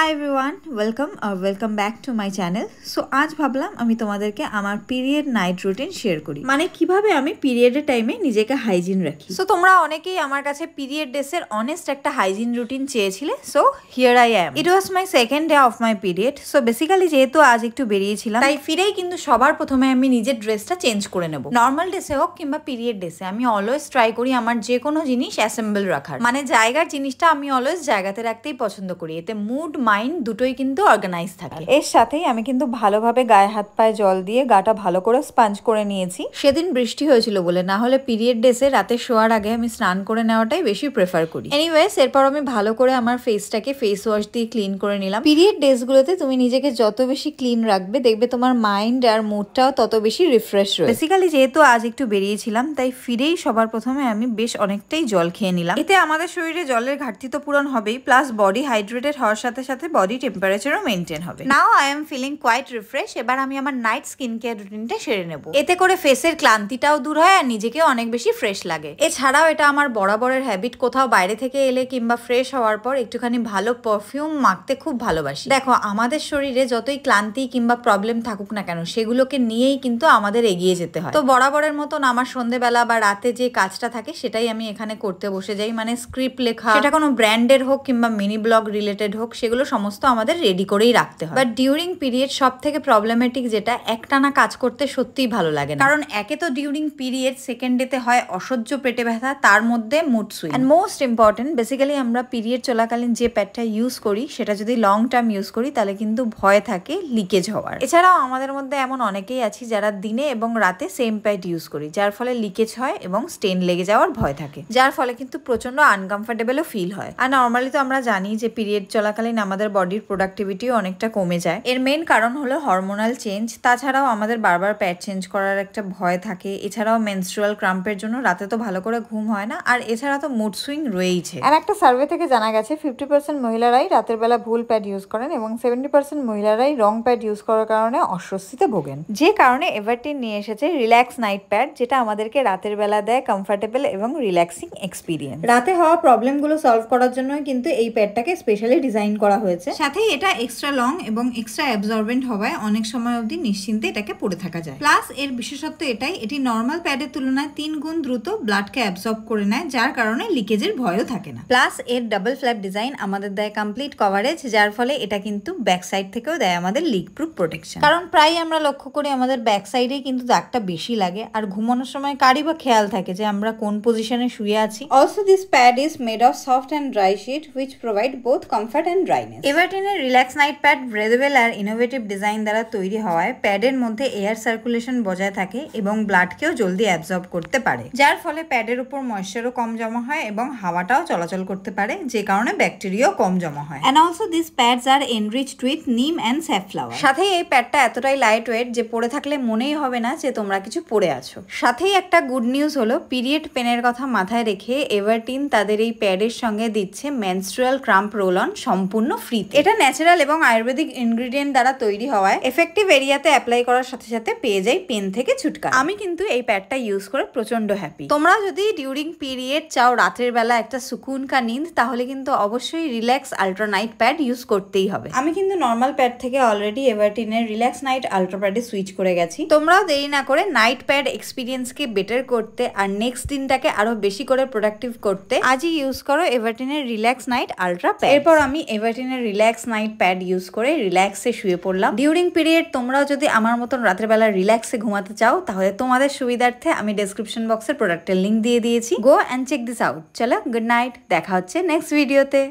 High everyone welcome back to my channel. So आज भाबलाम आमी तोमादेरके आमार पिरियड नाइट रूटीन शेयर करी, माने किभाबे आमी पिरियडेर टाइमे निजेके हाइजिन राखी। सो तोमरा अनेकेई आमार काछे पिरियड डेजের অনেস্ট একটা হাইজিন রুটিন চেয়েছিলে। So here I am. It was my second day of my period. So basically যেহেতু আজ একটু বেরিয়েছিলাম তাই ফিরেই কিন্তু সবার প্রথমে আমি নিজের ড্রেসটা চেঞ্জ করে নেব। নর্মাল ডেসে হোক কিংবা পিরিয়ড ডেসে আমি অলওয়েজ ট্রাই করি আমার যে কোনো জিনিস অ্যাসেম্বল রাখার, মানে জায়গার জিনিসটা আমি অলওয়েজ জায়গাতে রাখতেই পছন্দ করি। এতে মুড মাইন্ড দুটোই কিন্তু অর্গানাইজ থাকে। এর সাথেই আমি কিন্তু ভালোভাবে গায়ে হাত পায়ে জল দিয়ে গাটা ভালো করে স্পঞ্জ করে নিয়েছি। সেদিন বৃষ্টি হয়েছিল বলে, না হলে পিরিয়ড ডেসে রাতে শোয়ার আগে আমি স্নান করে নেওয়াটাই বেশি প্রেফার করি। এনিওয়েজ এরপর আমি ভালো করে আমার ফেসটাকে ফেস ওয়াশ দিয়ে ক্লিন করে নিলাম। পিরিয়ড ডেসগুলোতে তুমি নিজেকে যত বেশি ক্লিন রাখবে দেখবে তোমার মাইন্ড আর মুডটাও তত বেশি রিফ্রেশ রয়েছে। বেসিক্যালি যেহেতু আজ একটু বেরিয়েছিলাম তাই ফিরেই সবার প্রথমে আমি বেশ অনেকটাই জল খেয়ে নিলাম। এতে আমাদের শরীরে জলের ঘাটতি তো পূরণ হবেই, প্লাস বডি হাইড্রেটেড হওয়ার সাথে সাথে বডি টেম্পারেচারও মেনটেন হবে। Now I am feeling quite refreshed. এবার আমি আমার নাইট স্কিন কেয়ার রুটিনটা সেরে নেব। এতে করে ফেসের ক্লান্তিটাও দূর হয় আর নিজেকেও অনেক বেশি ফ্রেশ লাগে। এছাড়াও এটা আমার বরাবরের হ্যাবিট, কোথাও বাইরে থেকে এলে কিংবা ফ্রেশ হওয়ার পর একটুখানি ভালো পারফিউম মাখতে খুব ভালোবাসি। দেখো আমাদের শরীরে যতই ক্লান্তি কিংবা প্রবলেম থাকুক না কেন সেগুলোকে নিয়েই কিন্তু আমাদের এগিয়ে যেতে হয়। তো বরাবরের মতন আমার সন্ধ্যেবেলা বা রাতে যে কাজটা থাকে সেটাই আমি এখানে করতে বসে যাই। মানে স্ক্রিপ্ট লেখা, সেটা কোনো ব্র্যান্ডের হোক কিংবা মিনি ব্লগ রিলেটেড হোক, সেগুলো সমস্ত আমাদের রেডি করেই রাখতে হয়। বাট ডিউরিং পিরিয়ড সব থেকে প্রবলেমেটিক যেটা, একটানা কাজ করতে সত্যিই ভালো লাগে না। কারণ একে তো ডিউরিং পিরিয়ড সেকেন্ড ডেতে হয় অসহ্য পেটে ব্যথা, তার মধ্যে mood swing, and most important basically আমরা পিরিয়ড চলাকালীন যে প্যাডটা ইউজ করি সেটা যদি লং টার্ম ইউজ করি তাহলে কিন্তু ভয় থাকে লিকেজ হওয়ার। এছাড়াও আমাদের মধ্যে এমন অনেকেই আছি যারা দিনে এবং রাতে সেম প্যাড ইউজ করি, যার ফলে লিকেজ হয় এবং স্টেন লেগে যাওয়ার ভয় থাকে, যার ফলে কিন্তু প্রচন্ড আনকমফোর্টেবলও ফিল হয়। আর নর্মালি তো আমরা জানি যে পিরিয়ড চলাকালীন আমাদের বডির প্রোডাক্টিভিটিও অনেকটা কমে যায়। এর মেইন কারণ হলো হরমোনাল চেঞ্জ। তাছাড়াও আমাদের বারবার প্যাড চেঞ্জ করার একটা ভয় থাকে। এছাড়াও মেনস্ট্রুয়াল ক্রাম্পের জন্য রাতে তো ভালো করে ঘুম হয় না, আর এছাড়া তো মুড সুইং রয়েইছে। আর একটা সার্ভে থেকে জানা গেছে 50% মহিলারাই রাতের বেলা ভুল প্যাড ইউজ করেন এবং 70% মহিলারাই রং প্যাড ইউজ করার কারণে অস্বস্তিতে ভোগেন। যে কারণে এভারটিন নিয়ে এসেছে রিল্যাক্স নাইট প্যাড, যেটা আমাদেরকে রাতের বেলা দেয় কমফোর্টেবল এবং রিল্যাক্সিং এক্সপিরিয়েন্স। রাতে হওয়া প্রবলেমগুলো সলভ করার জন্য কিন্তু এই প্যাডটাকে স্পেশালি ডিজাইন করা হয়েছে। সাথেই এটা এক্সট্রা লং এবং এক্সট্রা অ্যাবজর্বেন্ট হওয়ায় অনেক সময় অবধি নিশ্চিন্তে এটাকে পরে থাকা যায়। প্লাস এর বিশেষত্ব এটাই, এটি নর্মাল প্যাডের তুলনায় 3 গুণ দ্রুত ব্লাডকে অ্যাবজর্ব করে নেয়, যার কারণে লিকেজের ভয়ও থাকে না। প্লাস এর ডাবল ফ্ল্যাপ ডিজাইন আমাদের দেয় কমপ্লিট কভারেজ, যার ফলে এটা কিন্তু ব্যাক সাইড থেকেও দেয় আমাদের লিক প্রুফ প্রোটেকশন। কারণ প্রায় আমরা লক্ষ্য করি আমাদের ব্যাক সাইডেই কিন্তু দাগটা বেশি লাগে, আর ঘুমানোর সময় কারই বা খেয়াল থাকে যে আমরা কোন পজিশনে শুয়ে আছি। Also this pad is made of soft and dry sheet which provide both comfort and dryness. এভারটিনের রিল্যাক্স নাইট প্যাড ব্রেথেবল আর ইনোভেটিভ ডিজাইন দ্বারা তৈরি হওয়ায় প্যাডের মধ্যে এয়ার সার্কুলেশন বজায় থাকে এবং ব্লাডকেও জলদি অ্যাবজর্ব করতে পারে, যার ফলে প্যাডের উপর ময়েশ্চারও কম জমা হয় এবং হাওয়াটাও চলাচল করতে পারে, যে কারণে ব্যাকটেরিয়াও কম জমা হয়। And also this pads are enriched with neem and safflower. সাথেই এই প্যাডটা এতটাই লাইট ওয়েট যে পরে থাকলে মনেই হবে না যে তোমরা কিছু পরে আছো। সাথেই একটা গুড নিউজ হলো, পিরিয়ড পেনের কথা মাথায় রেখে এভারটিন তাদের এই প্যাডের সঙ্গে দিচ্ছে মেনস্ট্রুয়াল ক্রাম্প রোল অন সম্পূর্ণ ফ্রি। এটা ন্যাচারাল এবং আয়ুর্বেদিক ইনগ্রেডিয়েন্ট দ্বারা তৈরি হওয়ায় এফেক্টিভ এরিয়াতে অ্যাপ্লাই করার সাথে সাথে পেয়ে যাই পেন থেকে ছুটকারা। আমি কিন্তু এই প্যাডটা ইউজ করে প্রচন্ড হ্যাপি। তোমরা যদি ডিউরিং পিরিয়ড চাও রাতের বেলা একটা সুকুন কা নিন্দ, তাহলে কিন্তু অবশ্যই relax ultra night pad use করতেই হবে। আমি কিন্তু নর্মাল প্যাড থেকে অলরেডি এভারটিনের রিল্যাক্স নাইট আল্ট্রা প্যাডে সুইচ করে গেছি। তোমরাও দেরি না করে নাইট প্যাড এক্সপিরিয়েন্সকে বেটার করতে আর নেক্সট দিনটাকে আরো বেশি করে প্রোডাক্টিভ করতে আজই ইউজ করো এভারটিনের রিল্যাক্স নাইট আল্ট্রা প্যাড। এরপর আমি এভারটিনের রিল্যাক্স নাইট প্যাড ইউজ করে রিল্যাক্সে শুয়ে পড়লাম। ডিউরিং পিরিয়ড তোমরাও যদি আমার মতন রাতের বেলা রিল্যাক্সে ঘুমাতে চাও তাহলে তোমাদের সুবিধার্থে আমি ডেসক্রিপশন বক্সের প্রোডাক্টের লিংক দিয়ে দিয়েছি। Go and check this out. চলো গুড নাইট, দেখা হচ্ছে নেক্সট ভিডিওতে।